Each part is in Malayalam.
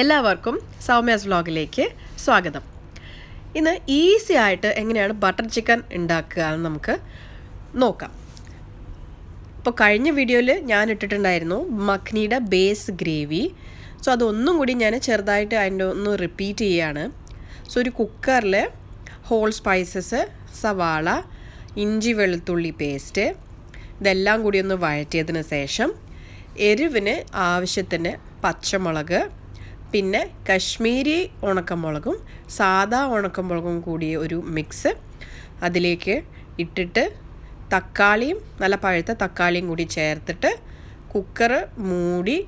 എല്ലാവർക്കും സൗമ്യാസ് വ്ലോഗിലേക്ക് സ്വാഗതം. ഇന്ന് ഈസി ആയിട്ട് എങ്ങനെയാണ് ബട്ടർ ചിക്കൻ ഉണ്ടാക്കുക എന്ന് നമുക്ക് നോക്കാം. ഇപ്പോൾ കഴിഞ്ഞ വീഡിയോയിൽ ഞാൻ ഇട്ടിട്ടുണ്ടായിരുന്നു മഖ്നിയുടെ ബേസ് ഗ്രേവി. സോ അതൊന്നും കൂടി ഞാൻ ചെറുതായിട്ട് അതിൻ്റെ ഒന്ന് റിപ്പീറ്റ് ചെയ്യുകയാണ്. സോ ഒരു കുക്കറിൽ ഹോൾ സ്പൈസസ്, സവാള, ഇഞ്ചി വെളുത്തുള്ളി പേസ്റ്റ് ഇതെല്ലാം കൂടി ഒന്ന് വഴറ്റിയതിന് ശേഷം എരിവിന് ആവശ്യത്തിന് പച്ചമുളക്, പിന്നെ കശ്മീരി ഉണക്കമുളകും സാദാ ഉണക്കമുളകും കൂടിയ ഒരു മിക്സ് അതിലേക്ക് ഇട്ടിട്ട് തക്കാളിയും നല്ല പഴുത്ത തക്കാളിയും കൂടി ചേർത്തിട്ട് കുക്കർ മൂടി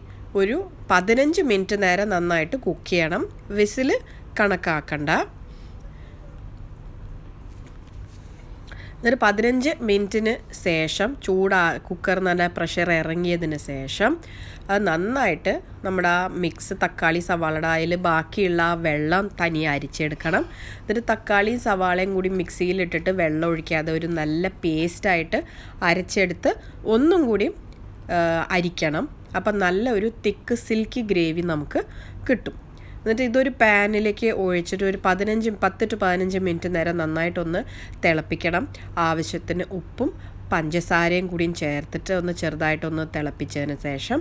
ഒരു 15 മിനിറ്റ് നേരം നന്നായിട്ട് കുക്ക് ചെയ്യണം. വിസിൽ കണക്കാക്കണ്ട. എന്നിട്ട് 15 മിനിറ്റിന് ശേഷം കുക്കറിൽ നിന്ന് പ്രഷർ ഇറങ്ങിയതിന് ശേഷം അത് നന്നായിട്ട് നമ്മുടെ ആ മിക്സ് തക്കാളി സവാളയുടെ അതിൽ ബാക്കിയുള്ള ആ വെള്ളം തനിയെ അരിച്ചെടുക്കണം. എന്നിട്ട് തക്കാളിയും സവാളയും കൂടി മിക്സിയിലിട്ടിട്ട് വെള്ളം ഒഴിക്കാതെ ഒരു നല്ല പേസ്റ്റായിട്ട് അരച്ചെടുത്ത് ഒന്നും കൂടി അരിക്കണം. അപ്പം നല്ല ഒരു തിക്ക് സിൽക്കി ഗ്രേവി നമുക്ക് കിട്ടും. എന്നിട്ട് ഇതൊരു പാനിലേക്ക് ഒഴിച്ചിട്ട് ഒരു 10 to 15 മിനിറ്റ് നേരം നന്നായിട്ടൊന്ന് തിളപ്പിക്കണം. ആവശ്യത്തിന് ഉപ്പും പഞ്ചസാരയും കൂടിയും ചേർത്തിട്ട് ഒന്ന് ചെറുതായിട്ടൊന്ന് തിളപ്പിച്ചതിന് ശേഷം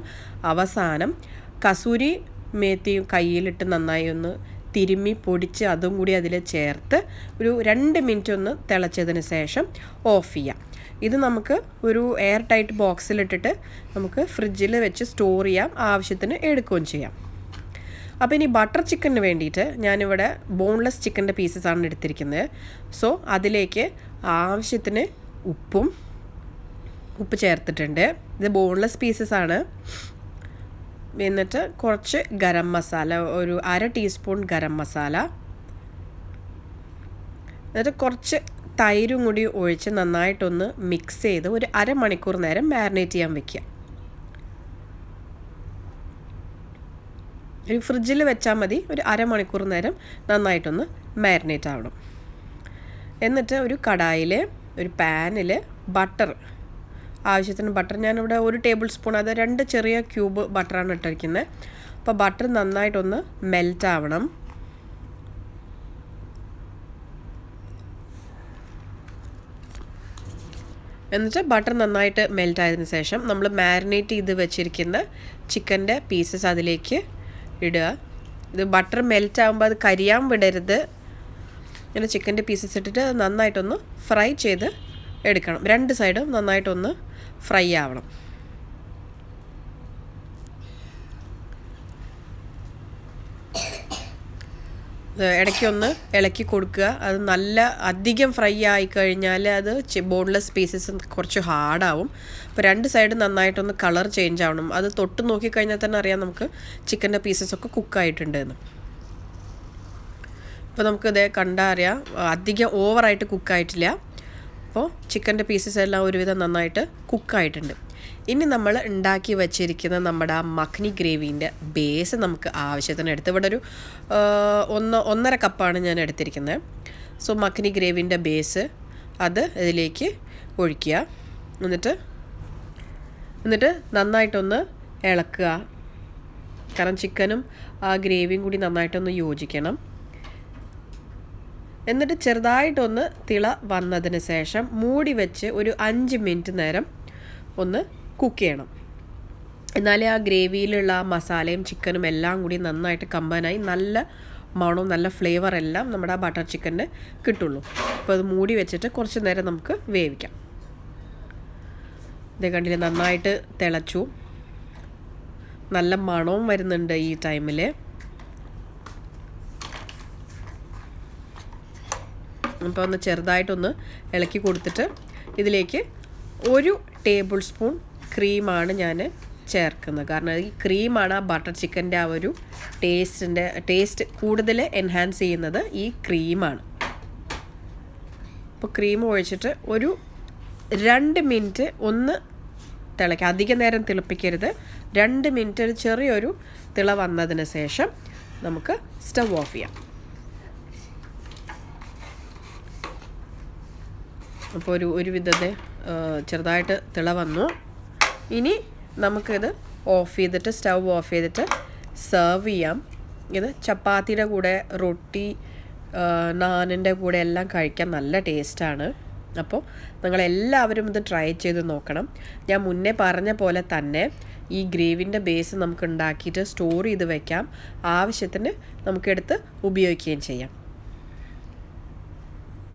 അവസാനം കസൂരി മേത്തിയും കയ്യിലിട്ട് നന്നായി ഒന്ന് തിരുമ്മി പൊടിച്ച് അതും കൂടി അതിൽ ചേർത്ത് ഒരു 2 മിനിറ്റ് ഒന്ന് തിളച്ചതിന് ശേഷം ഓഫ് ചെയ്യാം. ഇത് നമുക്ക് ഒരു എയർ ടൈറ്റ് ബോക്സിലിട്ടിട്ട് നമുക്ക് ഫ്രിഡ്ജിൽ വെച്ച് സ്റ്റോർ ചെയ്യാം, ആവശ്യത്തിന് എടുക്കുകയും ചെയ്യാം. അപ്പോൾ ഇനി ബട്ടർ ചിക്കന് വേണ്ടിയിട്ട് ഞാനിവിടെ ബോൺലെസ് ചിക്കൻ്റെ പീസസാണ് എടുത്തിരിക്കുന്നത്. സോ അതിലേക്ക് ആവശ്യത്തിന് ഉപ്പ് ചേർത്തിട്ടുണ്ട്. ഇത് ബോൺലെസ് പീസസാണ്. എന്നിട്ട് കുറച്ച് ഗരം മസാല, ഒരു 1/2 ടീസ്പൂൺ ഗരം മസാല, എന്നിട്ട് കുറച്ച് തൈരും കൂടി ഒഴിച്ച് നന്നായിട്ടൊന്ന് മിക്സ് ചെയ്ത് ഒരു അരമണിക്കൂർ നേരം മാരിനേറ്റ് ചെയ്യാൻ വയ്ക്കുക. ഒരു ഫ്രിഡ്ജിൽ വെച്ചാൽ മതി. ഒരു അരമണിക്കൂർ നേരം നന്നായിട്ടൊന്ന് മാരിനേറ്റ് ആവണം. എന്നിട്ട് ഒരു കടായിൽ ഒരു പാനിൽ ബട്ടർ, ആവശ്യത്തിന് ബട്ടർ ഞാനിവിടെ 1 ടേബിൾ സ്പൂൺ, അത് 2 ചെറിയ ക്യൂബ് ബട്ടറാണ് ഇട്ടിരിക്കുന്നത്. അപ്പോൾ ബട്ടർ നന്നായിട്ടൊന്ന് മെൽറ്റ് ആവണം. എന്നിട്ട് ബട്ടർ നന്നായിട്ട് മെൽറ്റ് ആയതിനു ശേഷം നമ്മൾ മാരിനേറ്റ് ചെയ്ത് വെച്ചിരിക്കുന്ന ചിക്കൻ്റെ പീസസ് അതിലേക്ക് ഇടുക. ഇത് ബട്ടർ മെൽറ്റ് ആകുമ്പോൾ അത് കരിയാൻ വിടരുത്. ഇങ്ങനെ ചിക്കൻ്റെ പീസസ് ഇട്ടിട്ട് നന്നായിട്ടൊന്ന് ഫ്രൈ ചെയ്ത് എടുക്കണം. 2 സൈഡും നന്നായിട്ടൊന്ന് ഫ്രൈ ആവണം. ഇടയ്ക്കൊന്ന് ഇളക്കി കൊടുക്കുക. അത് നല്ല അധികം ഫ്രൈ ആയിക്കഴിഞ്ഞാൽ അത് ബോൺലെസ് പീസസ് കുറച്ച് ഹാർഡാവും. അപ്പോൾ 2 സൈഡ് നന്നായിട്ടൊന്ന് കളർ ചേഞ്ച് ആവണം. അത് തൊട്ട് നോക്കിക്കഴിഞ്ഞാൽ തന്നെ അറിയാം നമുക്ക് ചിക്കൻ്റെ പീസസൊക്കെ കുക്കായിട്ടുണ്ട് എന്ന്. അപ്പോൾ നമുക്കിത് കണ്ടാൽ അറിയാം അധികം ഓവറായിട്ട് കുക്കായിട്ടില്ല. അപ്പോൾ ചിക്കൻ്റെ പീസസ് എല്ലാം ഒരുവിധം നന്നായിട്ട് കുക്കായിട്ടുണ്ട്. ഇനി നമ്മൾ ഉണ്ടാക്കി വച്ചിരിക്കുന്ന നമ്മുടെ ആ മഖ്നി ഗ്രേവീൻ്റെ ബേസ് നമുക്ക് ആവശ്യത്തിന് എടുത്ത്, ഇവിടെ ഒരു 1.5 കപ്പാണ് ഞാൻ എടുത്തിരിക്കുന്നത്. സോ മഖ്നി ഗ്രേവീൻ്റെ ബേസ് അത് ഇതിലേക്ക് ഒഴിക്കുക. എന്നിട്ട് നന്നായിട്ടൊന്ന് ഇളക്കുക. കാരണം ചിക്കനും ആ ഗ്രേവിയും കൂടി നന്നായിട്ടൊന്ന് യോജിക്കണം. എന്നിട്ട് ചെറുതായിട്ടൊന്ന് തിള വന്നതിന് ശേഷം മൂടി വെച്ച് ഒരു 5 മിനിറ്റ് നേരം ഒന്ന് കുക്ക് ചെയ്യണം. എന്നാലേ ആ ഗ്രേവിയിലുള്ള മസാലയും ചിക്കനും എല്ലാം കൂടി നന്നായിട്ട് കമ്പൈനായി നല്ല മണവും നല്ല ഫ്ലേവർ എല്ലാം നമ്മുടെ ആ ബട്ടർ ചിക്കന് കിട്ടുള്ളൂ. അപ്പോൾ അത് മൂടി വെച്ചിട്ട് കുറച്ച് നേരം നമുക്ക് വേവിക്കാം. ഇതേ കണ്ടില്ലേ, നന്നായിട്ട് തിളച്ചു, നല്ല മണവും വരുന്നുണ്ട് ഈ ടൈമിൽ. അപ്പോൾ ഒന്ന് ചെറുതായിട്ടൊന്ന് ഇളക്കി കൊടുത്തിട്ട് ഇതിലേക്ക് 1 ടേബിൾ സ്പൂൺ ക്രീമാണ് ഞാൻ ചേർക്കുന്നത്. കാരണം ഈ ക്രീമാണ് ആ ബട്ടർ ചിക്കൻ്റെ ആ ഒരു ടേസ്റ്റ് കൂടുതൽ എൻഹാൻസ് ചെയ്യുന്നത് ഈ ക്രീമാണ്. അപ്പോൾ ക്രീം ഒഴിച്ചിട്ട് ഒരു 2 മിനിറ്റ് ഒന്ന് തിളയ്ക്കുക. അധികം നേരം തിളപ്പിക്കരുത്. 2 മിനിറ്റ് ഒരു ചെറിയൊരു തിള വന്നതിന് ശേഷം നമുക്ക് സ്റ്റവ് ഓഫ് ചെയ്യാം. അപ്പോൾ ഒരു വിധത്തെ ചെറുതായിട്ട് തിള വന്നു. ഇനി നമുക്കിത് സ്റ്റവ് ഓഫ് ചെയ്തിട്ട് സെർവ് ചെയ്യാം. ഇത് ചപ്പാത്തിയുടെ കൂടെ, റൊട്ടി, നാനിൻ്റെ കൂടെ എല്ലാം കഴിക്കാൻ നല്ല ടേസ്റ്റാണ്. അപ്പോൾ നിങ്ങളെല്ലാവരും ഇത് ട്രൈ ചെയ്ത് നോക്കണം. ഞാൻ മുന്നേ പറഞ്ഞ പോലെ തന്നെ ഈ ഗ്രേവിൻ്റെ ബേസ് നമുക്ക് ഉണ്ടാക്കിയിട്ട് സ്റ്റോർ ചെയ്ത് വെക്കാം, ആവശ്യത്തിന് നമുക്കെടുത്ത് ഉപയോഗിക്കുകയും ചെയ്യാം.